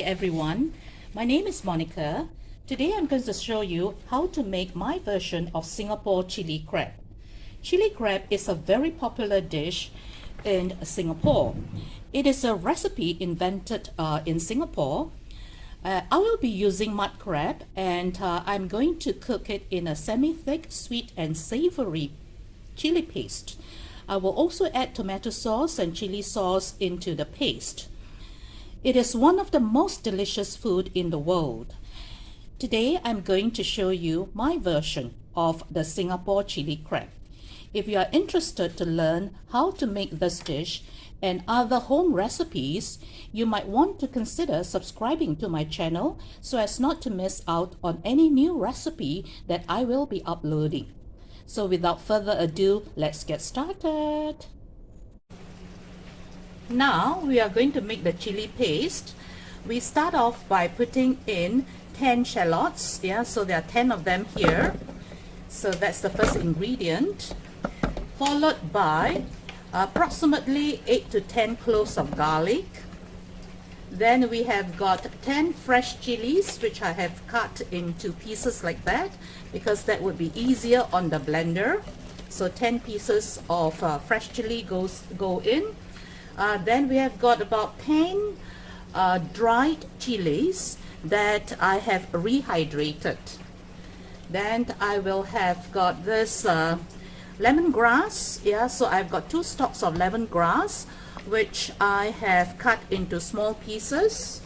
everyone, my name is Monica. Today I'm going to show you how to make my version of Singapore chili crab. Chili crab is a very popular dish in Singapore. It is a recipe invented in Singapore. I will be using mud crab, and I'm going to cook it in a semi-thick, sweet and savory chili paste. I will also add tomato sauce and chili sauce into the paste. It is one of the most delicious food in the world. Today I'm going to show you my version of the Singapore chili crab. If you are interested to learn how to make this dish and other home recipes, you might want to consider subscribing to my channel so as not to miss out on any new recipe that I will be uploading. So without further ado, let's get started. Now we are going to make the chili paste. We start off by putting in 10 shallots. So there are 10 of them here. So that's the first ingredient, followed by approximately 8 to 10 cloves of garlic. Then we have got 10 fresh chilies, which I have cut into pieces like that because that would be easier on the blender. So 10 pieces of fresh chili go in. Then we have got about 10 dried chilies that I have rehydrated. Then I will have got this lemongrass. So I've got 2 stalks of lemongrass, which I have cut into small pieces.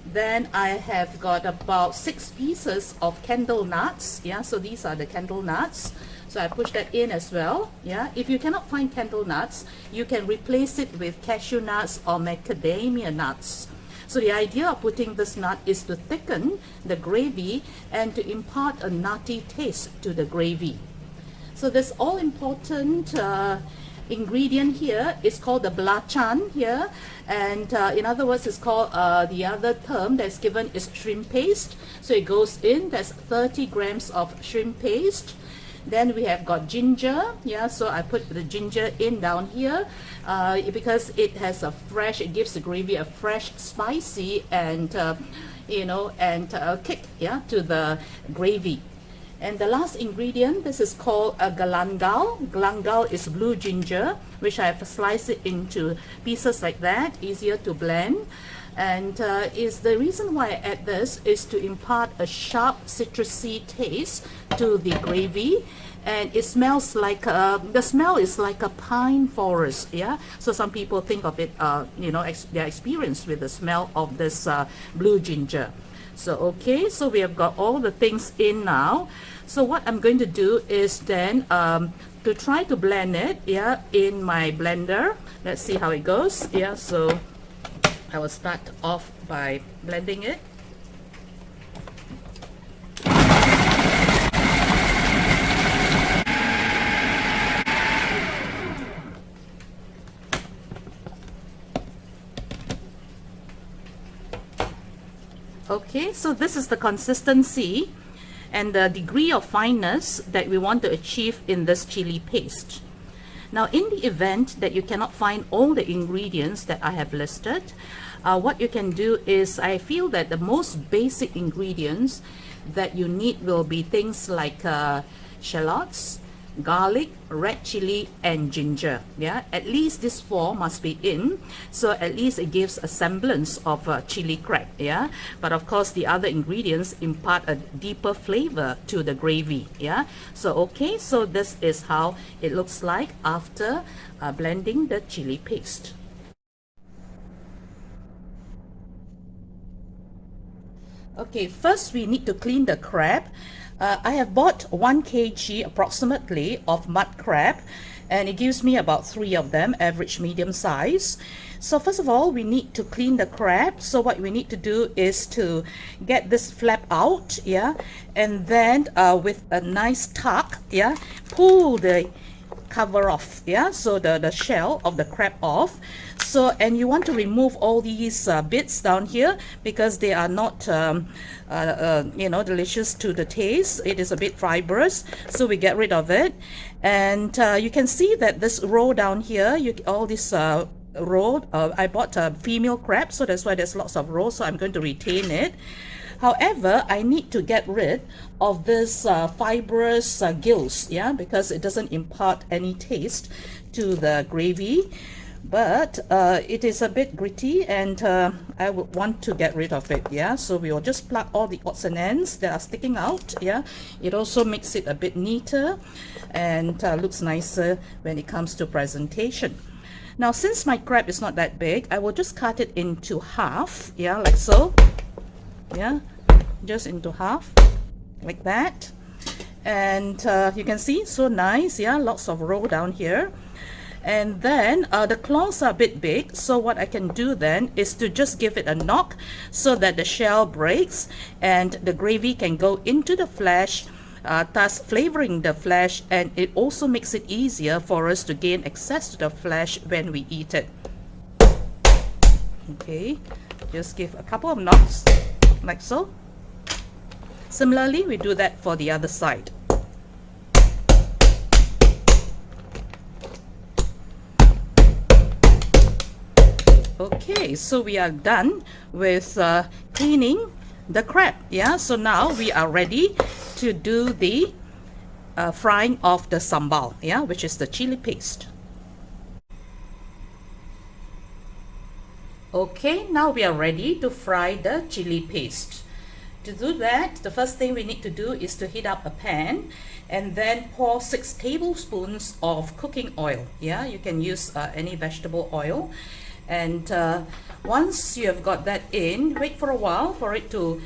Then I have got about 6 pieces of candlenuts. So these are the candlenuts. So I push that in as well. If you cannot find candlenuts, you can replace it with cashew nuts or macadamia nuts. So the idea of putting this nut is to thicken the gravy and to impart a nutty taste to the gravy. So this all important ingredient here is called the belacan here, and in other words it's called the other term that's given is shrimp paste. So it goes in, that's 30 grams of shrimp paste. Then we have got ginger. So I put the ginger in down here because it has a fresh, it gives the gravy a fresh, spicy and kick to the gravy. And the last ingredient, this is called a galangal. Galangal is blue ginger, which I have sliced it into pieces like that, easier to blend. And is the reason why I add this is to impart a sharp citrusy taste to the gravy, and it smells like the smell is like a pine forest. So some people think of it their experience with the smell of this blue ginger. So okay, so we have got all the things in now. So what I'm going to do is then to try to blend it in my blender. Let's see how it goes. So I will start off by blending it. Okay, so this is the consistency and the degree of fineness that we want to achieve in this chili paste. Now, in the event that you cannot find all the ingredients that I have listed, what you can do is, I feel that the most basic ingredients that you need will be things like shallots, garlic, red chili and ginger. At least these 4 must be in, so at least it gives a semblance of chili crab. But of course the other ingredients impart a deeper flavor to the gravy. So okay, so this is how it looks like after blending the chili paste. Okay, first we need to clean the crab. I have bought 1 kg approximately of mud crab, and it gives me about 3 of them, average medium size. So first of all, we need to clean the crab. So what we need to do is to get this flap out, and then with a nice tuck, pull the cover off, so the shell of the crab off. So, and you want to remove all these bits down here because they are not delicious to the taste. It is a bit fibrous, so we get rid of it. And you can see that this row down here, all these roe. I bought a female crab, so that's why there's lots of roe, so I'm going to retain it. However, I need to get rid of this fibrous gills, yeah, because it doesn't impart any taste to the gravy. But it is a bit gritty, and I would want to get rid of it, yeah. So we will just pluck all the odds and ends that are sticking out, yeah. It also makes it a bit neater and looks nicer when it comes to presentation. Now, since my crab is not that big, I will just cut it into half, yeah, like so, yeah, just into half, like that. And you can see, so nice, yeah, lots of roe down here. And then the claws are a bit big, so what I can do then is to just give it a knock so that the shell breaks and the gravy can go into the flesh, thus flavoring the flesh, and it also makes it easier for us to gain access to the flesh when we eat it. Okay, just give a couple of knocks like so. Similarly, we do that for the other side. Okay, so we are done with cleaning the crab, yeah. So now we are ready to do the frying of the sambal, yeah, which is the chili paste. Okay, now we are ready to fry the chili paste. To do that, the first thing we need to do is to heat up a pan and then pour 6 tablespoons of cooking oil, yeah. You can use any vegetable oil. And once you have got that in, wait for a while for it to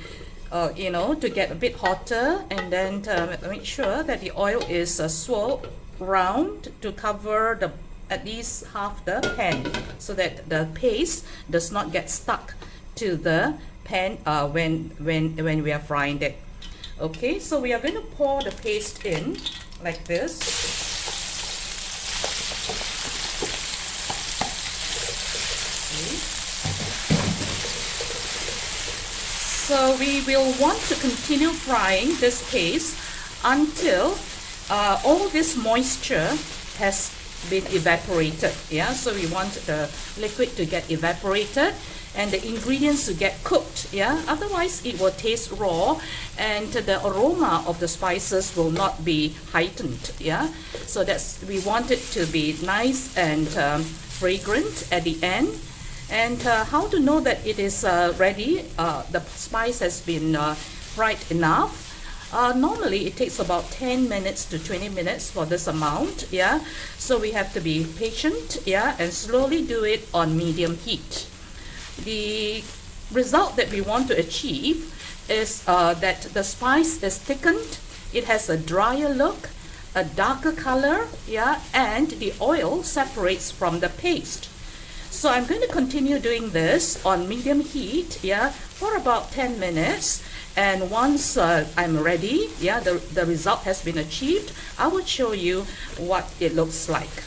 to get a bit hotter, and then make sure that the oil is swirled round to cover at least half the pan, so that the paste does not get stuck to the pan when we are frying it. Okay, so we are going to pour the paste in like this. So we will want to continue frying this paste until all this moisture has been evaporated, yeah. So we want the liquid to get evaporated and the ingredients to get cooked, yeah. Otherwise it will taste raw and the aroma of the spices will not be heightened, yeah. So we want it to be nice and fragrant at the end. And how to know that it is ready, the spice has been fried enough. Normally it takes about 10 minutes to 20 minutes for this amount, yeah. So we have to be patient, yeah, and slowly do it on medium heat. The result that we want to achieve is that the spice is thickened, it has a drier look, a darker color, yeah, and the oil separates from the paste. So I'm going to continue doing this on medium heat, yeah, for about 10 minutes. And once I'm ready, yeah, the result has been achieved, I will show you what it looks like.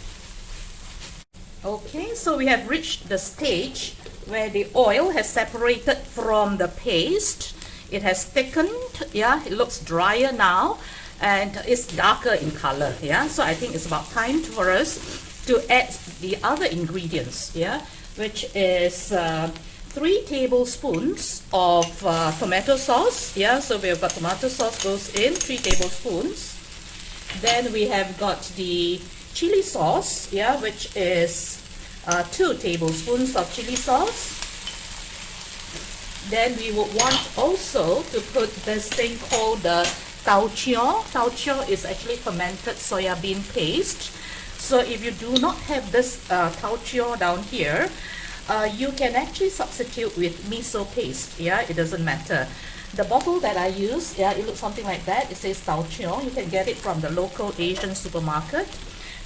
Okay, so we have reached the stage where the oil has separated from the paste. It has thickened, yeah, it looks drier now, and it's darker in color, yeah. So I think it's about time for us to add the other ingredients, yeah, which is 3 tablespoons of tomato sauce, yeah. So we have got tomato sauce goes in, 3 tablespoons. Then we have got the chili sauce, yeah, which is 2 tablespoons of chili sauce. Then we would want also to put this thing called the taucheong. Taucheong is actually fermented soya bean paste. So if you do not have this taucheong down here, you can actually substitute with miso paste, yeah, it doesn't matter. The bottle that I use, yeah, it looks something like that. It says taucheong. You can get it from the local Asian supermarket.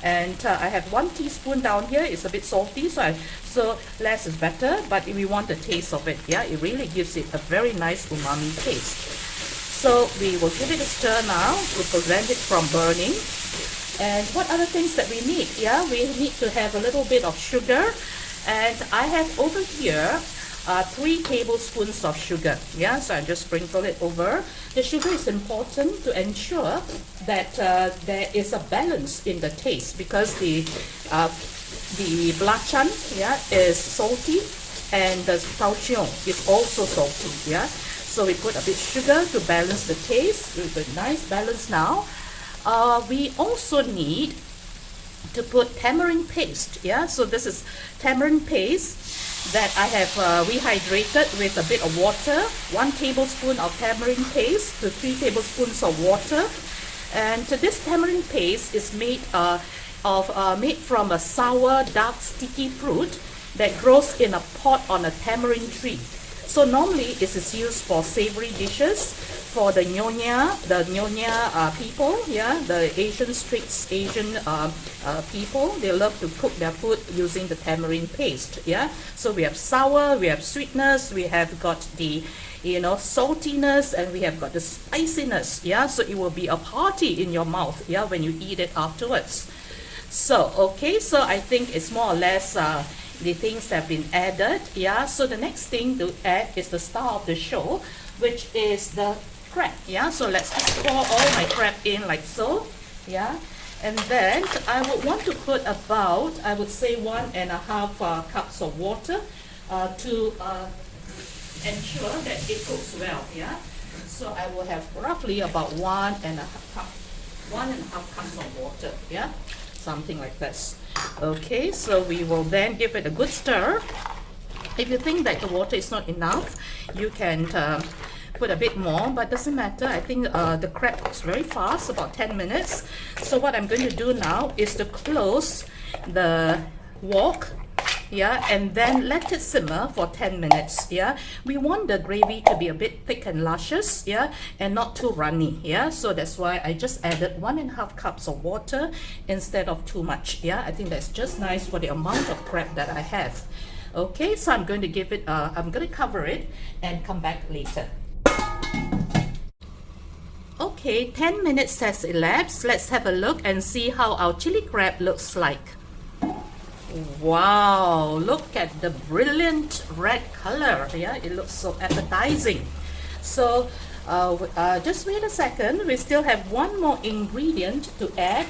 And I have 1 teaspoon down here. It's a bit salty, so less is better, but if we want the taste of it, yeah, it really gives it a very nice umami taste. So we will give it a stir now to prevent it from burning. And what other things that we need? Yeah, we need to have a little bit of sugar, and I have over here 3 tablespoons of sugar. Yeah, so I just sprinkle it over. The sugar is important to ensure that there is a balance in the taste, because the the belacan, yeah, is salty, and the taucheong is also salty, yeah. So we put a bit sugar to balance the taste. We've got a nice balance now. We also need to put tamarind paste, yeah. So this is tamarind paste that I have rehydrated with a bit of water. 1 tablespoon of tamarind paste to 3 tablespoons of water. And this tamarind paste is made made from a sour, dark, sticky fruit that grows in a pot on a tamarind tree. So normally this is used for savory dishes, for the nyonya people, yeah, the Asian streets, Asian people, they love to cook their food using the tamarind paste, yeah. So we have sour, we have sweetness, we have got the, you know, saltiness, and we have got the spiciness, yeah. So it will be a party in your mouth, yeah, when you eat it afterwards. So okay, so I think it's more or less the things that have been added, yeah. So the next thing to add is the star of the show, which is the crab, yeah. So let's just pour all my crab in like so, yeah. And then I would want to put about, I would say 1.5 cups of water to ensure that it cooks well, yeah. So I will have roughly about 1.5 cups of water, yeah, something like this. Okay, so we will then give it a good stir. If you think that the water is not enough, you can put a bit more, but doesn't matter. I think the crab cooks very fast, about 10 minutes. So what I'm going to do now is to close the wok, yeah, and then let it simmer for 10 minutes, yeah. We want the gravy to be a bit thick and luscious, yeah, and not too runny, yeah. So that's why I just added 1.5 cups of water instead of too much, yeah. I think that's just nice for the amount of crab that I have. Okay, so I'm going to give it, I'm going to cover it and come back later. Okay, 10 minutes has elapsed. Let's have a look and see how our chili crab looks like. Wow, look at the brilliant red color, yeah, it looks so appetizing. So just wait a second, we still have one more ingredient to add,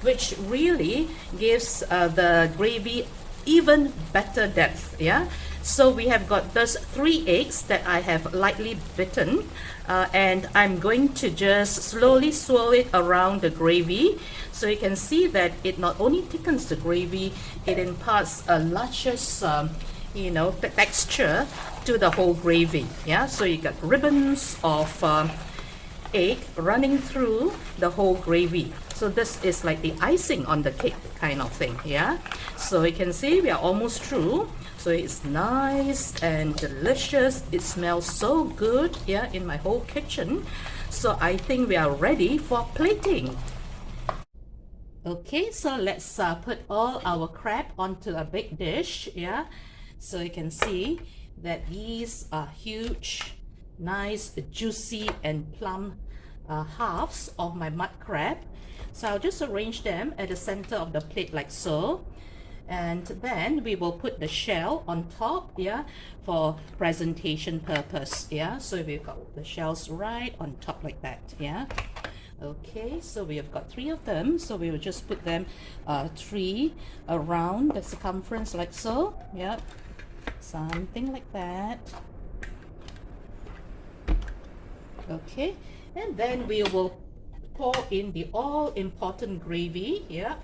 which really gives the gravy even better depth, yeah. So we have got those 3 eggs that I have lightly beaten, and I'm going to just slowly swirl it around the gravy. So you can see that it not only thickens the gravy, it imparts a luscious, you know, texture to the whole gravy, yeah. So you got ribbons of egg running through the whole gravy. So this is like the icing on the cake kind of thing, yeah. So you can see we are almost through. So it's nice and delicious. It smells so good, yeah, in my whole kitchen. So I think we are ready for plating. Okay, so let's put all our crab onto a big dish, yeah. So you can see that these are huge, nice, juicy and plump halves of my mud crab. So I'll just arrange them at the center of the plate like so. And then we will put the shell on top, yeah, for presentation purpose, yeah. So we've got the shells right on top like that, yeah. Okay, so we have got 3 of them, so we will just put them 3 around the circumference like so, yeah, something like that. Okay, and then we will pour in the all important gravy, yeah.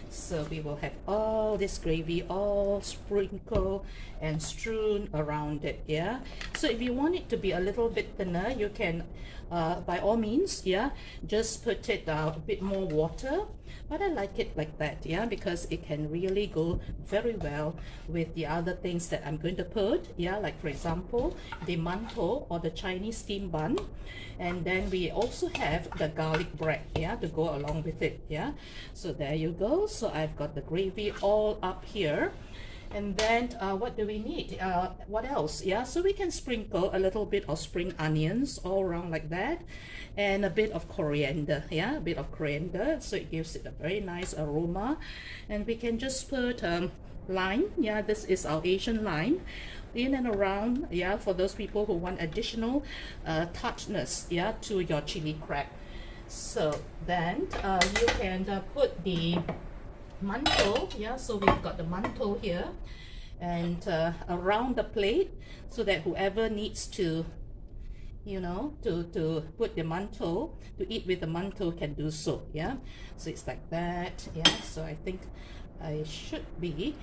So we will have all this gravy all sprinkled and strewn around it, yeah. So if you want it to be a little bit thinner, you can by all means, yeah, just put it a bit more water. But I like it like that, yeah, because it can really go very well with the other things that I'm going to put, yeah, like for example the mantou or the Chinese steam bun. And then we also have the garlic bread, yeah, to go along with it, yeah. So there you go. So I've got the gravy all up here. And then what do we need? What else? Yeah, so we can sprinkle a little bit of spring onions all around like that, and a bit of coriander, yeah, a bit of coriander, so it gives it a very nice aroma. And we can just put lime, yeah, this is our Asian lime, in and around, yeah, for those people who want additional tartness, yeah, to your chili crab. So then you can put the mantou. Yeah, so we've got the mantou here and around the plate, so that whoever needs to, you know, to put the mantou, to eat with the mantou, can do so. Yeah, so it's like that. Yeah, so I think I should be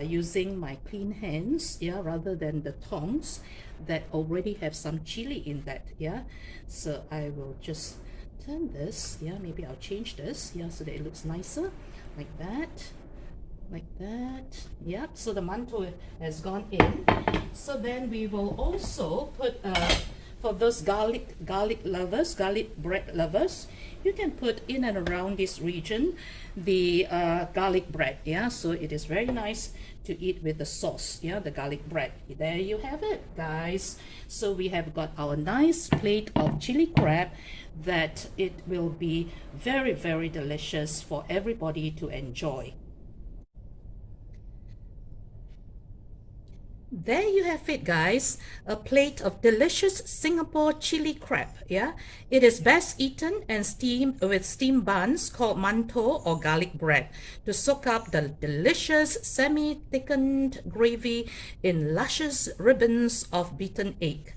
using my clean hands, yeah, rather than the tongs that already have some chili in that. Yeah, so I will just turn this. Yeah, maybe I'll change this, yeah, so that it looks nicer, like that, like that. Yep, so the mantou has gone in. So then we will also put for those garlic lovers, garlic bread lovers, you can put in and around this region the garlic bread. Yeah, so it is very nice to eat with the sauce. Yeah, the garlic bread. There you have it, guys. So we have got our nice plate of chili crab that it will be very, very delicious for everybody to enjoy. There you have it, guys, a plate of delicious Singapore chili crab. Yeah, it is best eaten and steamed with steamed buns called mantou or garlic bread to soak up the delicious semi-thickened gravy in luscious ribbons of beaten egg.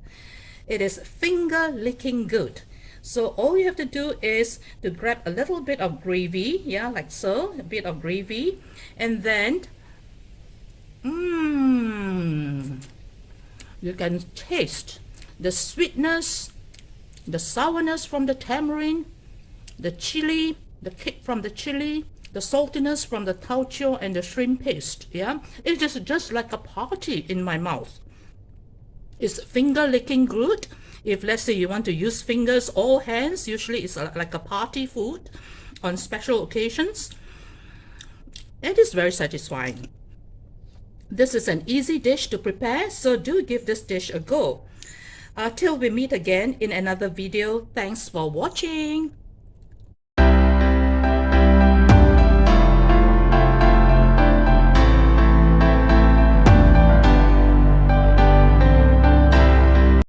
It is finger-licking good. So all you have to do is to grab a little bit of gravy, yeah, like so, a bit of gravy, and then you can taste the sweetness, the sourness from the tamarind, the chili, the kick from the chili, the saltiness from the taucheong and the shrimp paste. Yeah, it is just like a party in my mouth. It's finger licking good. If let's say you want to use fingers or hands, usually it's like a party food on special occasions. It is very satisfying. This is an easy dish to prepare, so do give this dish a go. Till we meet again in another video, thanks for watching.